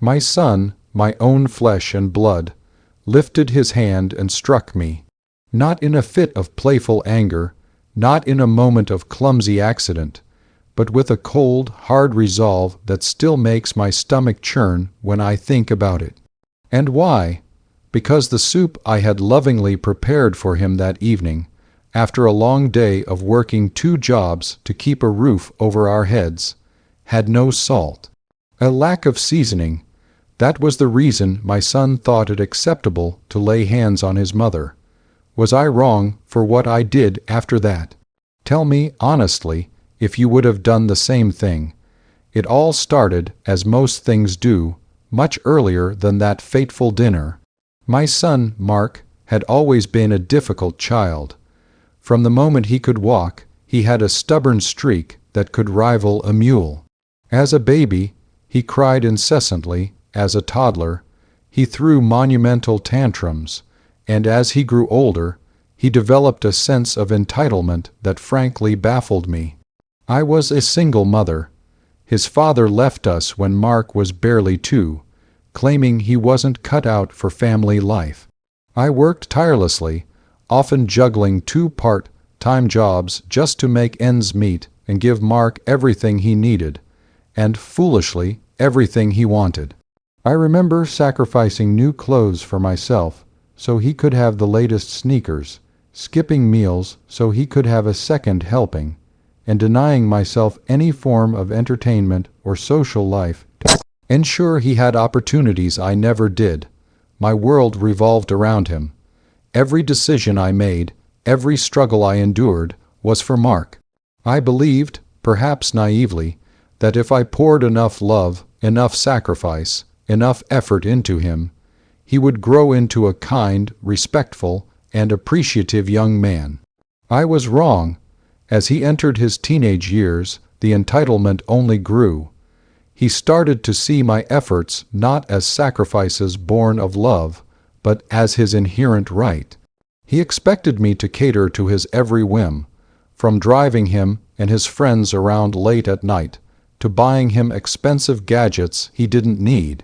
My son, my own flesh and blood, lifted his hand and struck me, not in a fit of playful anger, not in a moment of clumsy accident, but with a cold, hard resolve that still makes my stomach churn when I think about it. And why? Because the soup I had lovingly prepared for him that evening, after a long day of working 2 jobs to keep a roof over our heads, had no salt. A lack of seasoning. That was the reason my son thought it acceptable to lay hands on his mother. Was I wrong for what I did after that? Tell me honestly if you would have done the same thing. It all started, as most things do, much earlier than that fateful dinner. My son, Mark, had always been a difficult child. From the moment he could walk, he had a stubborn streak that could rival a mule. As a baby, he cried incessantly. As a toddler, he threw monumental tantrums, and as he grew older, he developed a sense of entitlement that frankly baffled me. I was a single mother. His father left us when Mark was barely 2, claiming he wasn't cut out for family life. I worked tirelessly, often juggling 2 part-time jobs just to make ends meet and give Mark everything he needed, and, foolishly, everything he wanted. I remember sacrificing new clothes for myself so he could have the latest sneakers, skipping meals so he could have a second helping, and denying myself any form of entertainment or social life to ensure he had opportunities I never did. My world revolved around him. Every decision I made, every struggle I endured, was for Mark. I believed, perhaps naively, that if I poured enough love, enough sacrifice, enough effort into him, he would grow into a kind, respectful, and appreciative young man. I was wrong. As he entered his teenage years, the entitlement only grew. He started to see my efforts not as sacrifices born of love, but as his inherent right. He expected me to cater to his every whim, from driving him and his friends around late at night, to buying him expensive gadgets he didn't need.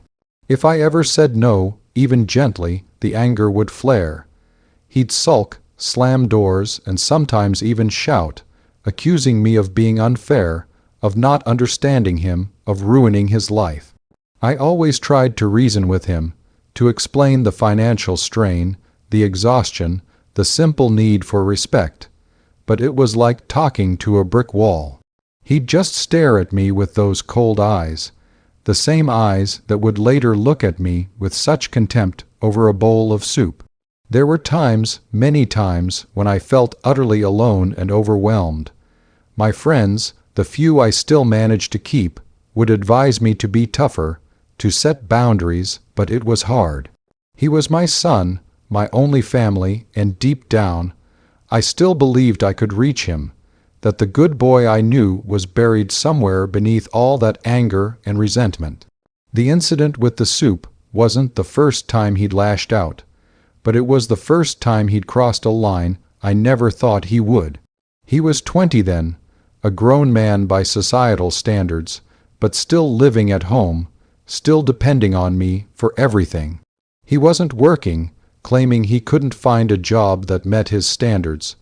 If I ever said no, even gently, the anger would flare. He'd sulk, slam doors, and sometimes even shout, accusing me of being unfair, of not understanding him, of ruining his life. I always tried to reason with him, to explain the financial strain, the exhaustion, the simple need for respect, but it was like talking to a brick wall. He'd just stare at me with those cold eyes, the same eyes that would later look at me with such contempt over a bowl of soup. There were times, many times, when I felt utterly alone and overwhelmed. My friends, the few I still managed to keep, would advise me to be tougher, to set boundaries, but it was hard. He was my son, my only family, and deep down, I still believed I could reach him, that the good boy I knew was buried somewhere beneath all that anger and resentment. The incident with the soup wasn't the first time he'd lashed out, but it was the first time he'd crossed a line I never thought he would. He was 20 then, a grown man by societal standards, but still living at home, still depending on me for everything. He wasn't working, claiming he couldn't find a job that met his standards,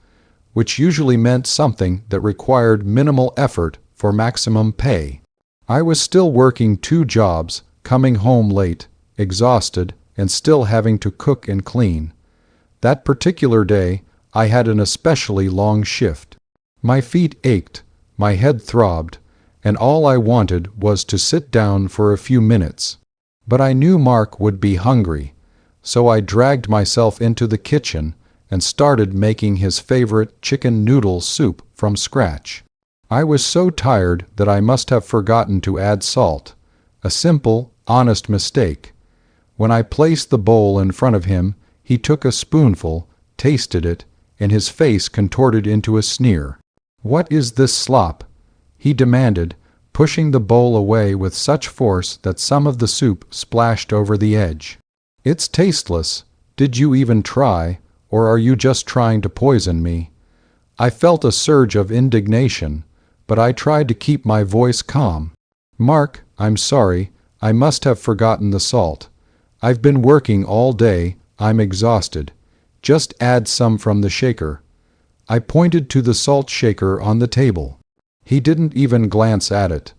which usually meant something that required minimal effort for maximum pay. I was still working 2 jobs, coming home late, exhausted, and still having to cook and clean. That particular day, I had an especially long shift. My feet ached, my head throbbed, and all I wanted was to sit down for a few minutes. But I knew Mark would be hungry, so I dragged myself into the kitchen and started making his favorite chicken noodle soup from scratch. I was so tired that I must have forgotten to add salt, a simple, honest mistake. When I placed the bowl in front of him, he took a spoonful, tasted it, and his face contorted into a sneer. "What is this slop?" he demanded, pushing the bowl away with such force that some of the soup splashed over the edge. "It's tasteless. Did you even try? Or are you just trying to poison me?" I felt a surge of indignation, but I tried to keep my voice calm. "Mark, I'm sorry. I must have forgotten the salt. I've been working all day, I'm exhausted. Just add some from the shaker. I pointed to the salt shaker on the table. He didn't even glance at it.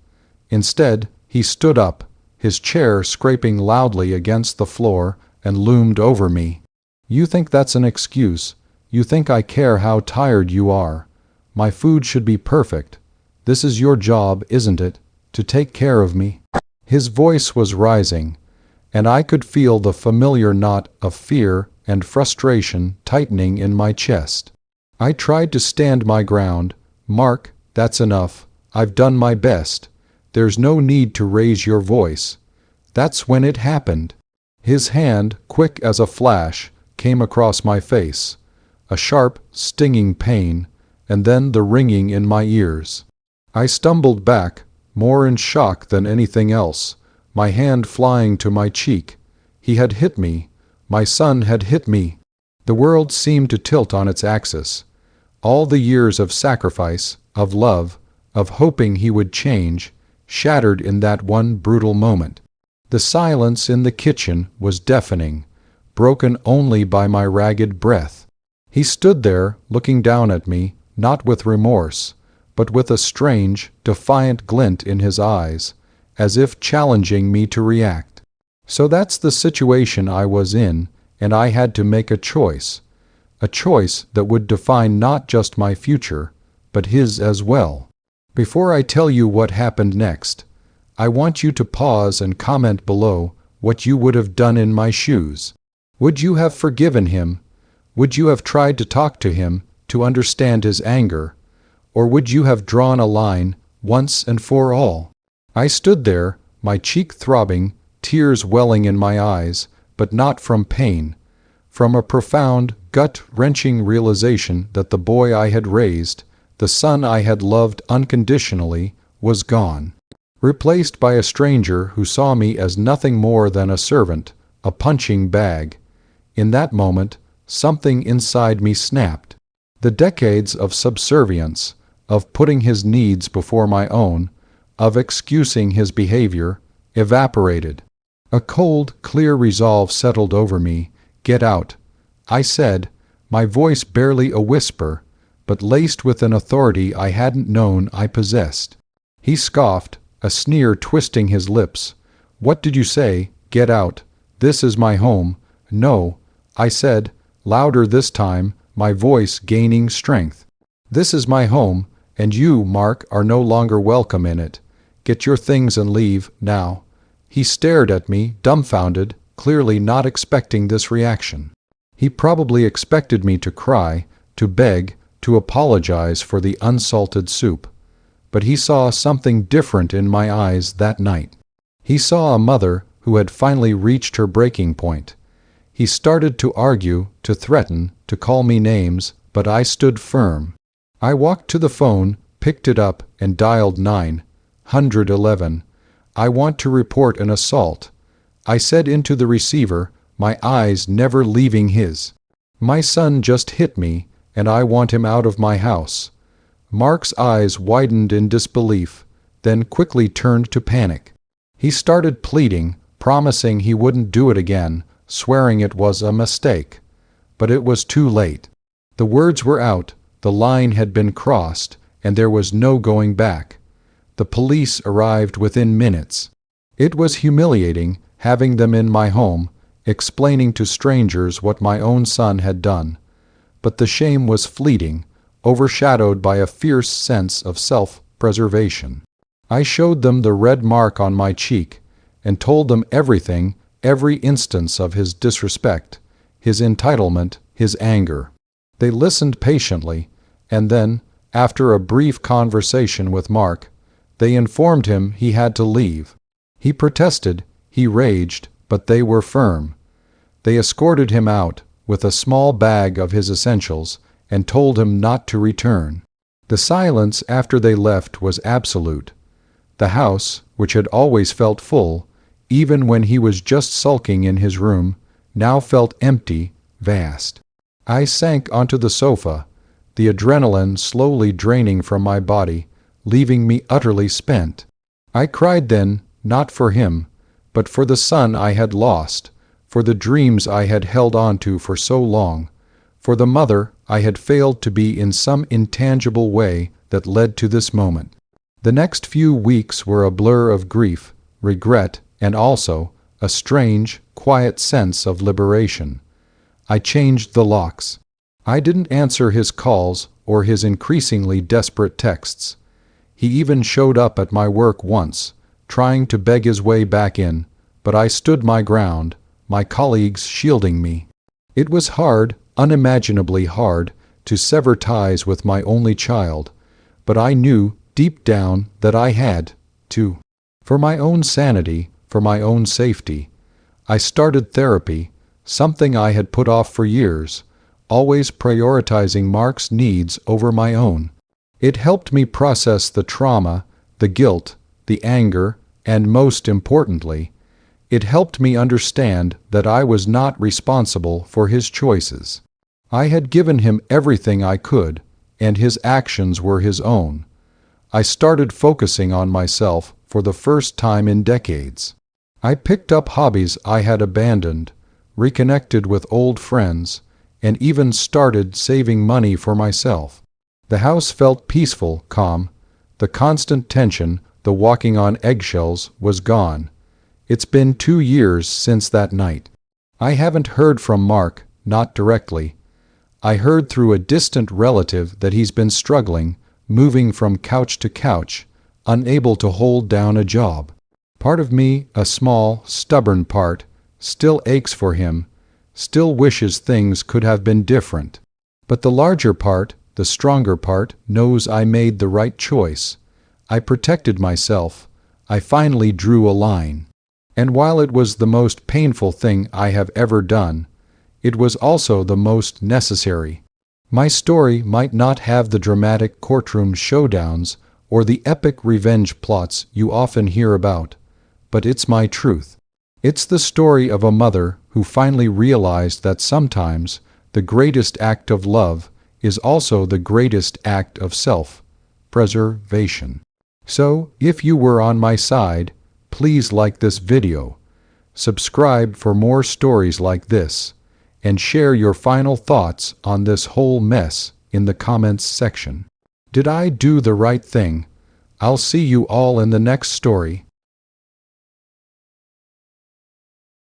Instead, he stood up, his chair scraping loudly against the floor, and loomed over me. You think that's an excuse? You think I care how tired you are? My food should be perfect. This is your job, isn't it? To take care of me? His voice was rising, and I could feel the familiar knot of fear and frustration tightening in my chest. I tried to stand my ground. Mark, that's enough. I've done my best. There's no need to raise your voice. That's when it happened. His hand, quick as a flash, came across my face. A sharp, stinging pain, and then the ringing in my ears. I stumbled back, more in shock than anything else, my hand flying to my cheek. He had hit me. My son had hit me. The world seemed to tilt on its axis. All the years of sacrifice, of love, of hoping he would change, shattered in that one brutal moment. The silence in the kitchen was deafening, broken only by my ragged breath. He stood there, looking down at me, not with remorse, but with a strange, defiant glint in his eyes, as if challenging me to react. So that's the situation I was in, and I had to make a choice that would define not just my future, but his as well. Before I tell you what happened next, I want you to pause and comment below what you would have done in my shoes. Would you have forgiven him? Would you have tried to talk to him, to understand his anger? Or would you have drawn a line, once and for all? I stood there, my cheek throbbing, tears welling in my eyes, but not from pain, from a profound, gut-wrenching realization that the boy I had raised, the son I had loved unconditionally, was gone, replaced by a stranger who saw me as nothing more than a servant, a punching bag. In that moment, something inside me snapped. The decades of subservience, of putting his needs before my own, of excusing his behavior, evaporated. A cold, clear resolve settled over me. Get out, I said, my voice barely a whisper, but laced with an authority I hadn't known I possessed. He scoffed, a sneer twisting his lips. What did you say? Get out. This is my home. No, I said, louder this time, my voice gaining strength. This is my home, and you, Mark, are no longer welcome in it. Get your things and leave, now. He stared at me, dumbfounded, clearly not expecting this reaction. He probably expected me to cry, to beg, to apologize for the unsalted soup. But he saw something different in my eyes that night. He saw a mother who had finally reached her breaking point. He started to argue, to threaten, to call me names, but I stood firm. I walked to the phone, picked it up, and dialed 911. I want to report an assault. I said into the receiver, my eyes never leaving his. My son just hit me, and I want him out of my house. Mark's eyes widened in disbelief, then quickly turned to panic. He started pleading, promising he wouldn't do it again, swearing it was a mistake. But it was too late. The words were out, the line had been crossed, and there was no going back. The police arrived within minutes. It was humiliating, having them in my home, explaining to strangers what my own son had done. But the shame was fleeting, overshadowed by a fierce sense of self-preservation. I showed them the red mark on my cheek, and told them everything, every instance of his disrespect, his entitlement, his anger. They listened patiently, and then, after a brief conversation with Mark, they informed him he had to leave. He protested, he raged, but they were firm. They escorted him out, with a small bag of his essentials, and told him not to return. The silence after they left was absolute. The house, which had always felt full, even when he was just sulking in his room, now felt empty, vast. I sank onto the sofa, the adrenaline slowly draining from my body, leaving me utterly spent. I cried then, not for him, but for the son I had lost, for the dreams I had held on to for so long, for the mother I had failed to be in some intangible way that led to this moment. The next few weeks were a blur of grief, regret, and also a strange, quiet sense of liberation. I changed the locks. I didn't answer his calls or his increasingly desperate texts. He even showed up at my work once, trying to beg his way back in, but I stood my ground, my colleagues shielding me. It was hard, unimaginably hard, to sever ties with my only child, but I knew, deep down, that I had to. For my own sanity, for my own safety, I started therapy, something I had put off for years, always prioritizing Mark's needs over my own. It helped me process the trauma, the guilt, the anger, and most importantly, it helped me understand that I was not responsible for his choices. I had given him everything I could, and his actions were his own. I started focusing on myself for the first time in decades. I picked up hobbies I had abandoned, reconnected with old friends, and even started saving money for myself. The house felt peaceful, calm. The constant tension, the walking on eggshells, was gone. It's been 2 years since that night. I haven't heard from Mark, not directly. I heard through a distant relative that he's been struggling, moving from couch to couch, unable to hold down a job. Part of me, a small, stubborn part, still aches for him, still wishes things could have been different. But the larger part, the stronger part, knows I made the right choice. I protected myself. I finally drew a line. And while it was the most painful thing I have ever done, it was also the most necessary. My story might not have the dramatic courtroom showdowns or the epic revenge plots you often hear about, but it's my truth. It's the story of a mother who finally realized that sometimes the greatest act of love is also the greatest act of self-preservation. So, if you were on my side, please like this video, subscribe for more stories like this, and share your final thoughts on this whole mess in the comments section. Did I do the right thing? I'll see you all in the next story.